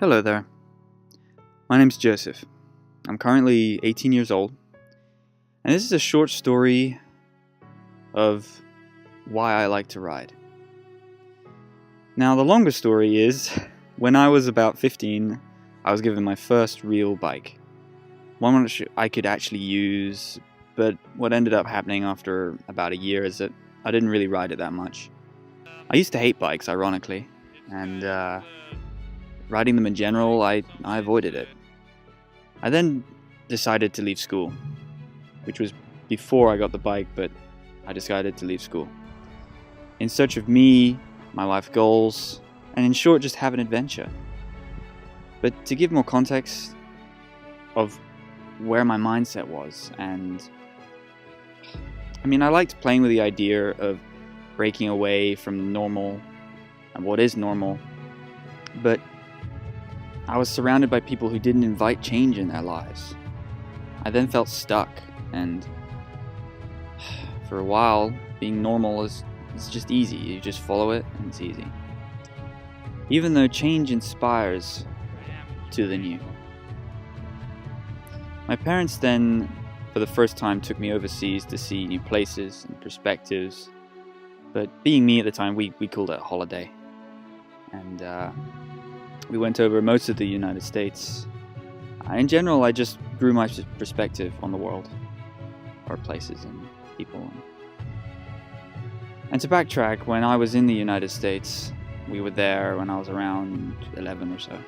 Hello there. My name's Josef. I'm currently 18 years old, and this is a short story of why I like to ride. Now, the longer story is, when I was about 15, I was given my first real bike. One which I could actually use, but what ended up happening after about a year is that I didn't really ride it that much. I used to hate bikes, ironically, and riding them in general, I avoided it. I then decided to leave school, which was before I got the bike, but I decided to leave school. In search of me, my life goals, and in short, just have an adventure. But to give more context of where my mindset was, I liked playing with the idea of breaking away from normal and what is normal, but I was surrounded by people who didn't invite change in their lives. I then felt stuck, and for a while, being normal is just easy. You just follow it, and it's easy. Even though change inspires to the new. My parents then, for the first time, took me overseas to see new places and perspectives. But being me at the time, we called it a holiday. And we went over most of the United States. In general, I just grew my perspective on the world, or places and people. And to backtrack, when I was in the United States, we were there when I was around 11 or so.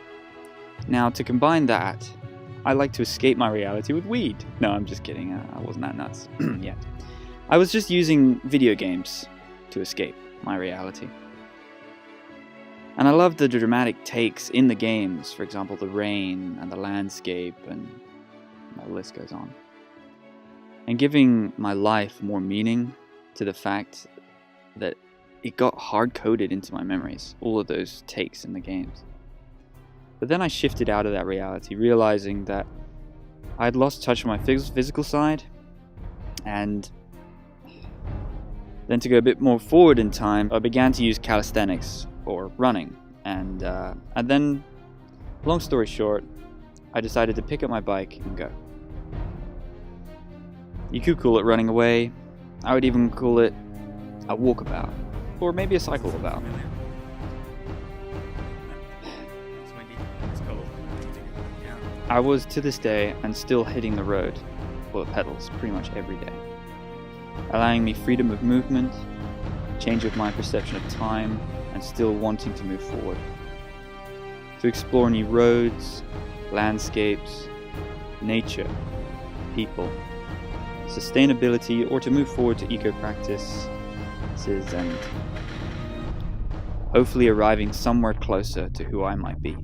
Now, to combine that, I like to escape my reality with weed. No, I'm just kidding. I wasn't that nuts yet. I was just using video games to escape my reality. And I loved the dramatic takes in the games, for example, the rain and the landscape, and the list goes on. And giving my life more meaning to the fact that it got hard-coded into my memories, all of those takes in the games. But then I shifted out of that reality, realizing that I had lost touch with my physical side, and then to go a bit more forward in time, I began to use calisthenics, or running, and then, long story short, I decided to pick up my bike and go. You could call it running away. I would even call it a walkabout, or maybe a cycle about. I was, to this day, and still hitting the road, or the pedals, pretty much every day, allowing me freedom of movement, change of my perception of time, and still wanting to move forward. To explore new roads, landscapes, nature, people, sustainability, or to move forward to eco-practices and hopefully arriving somewhere closer to who I might be.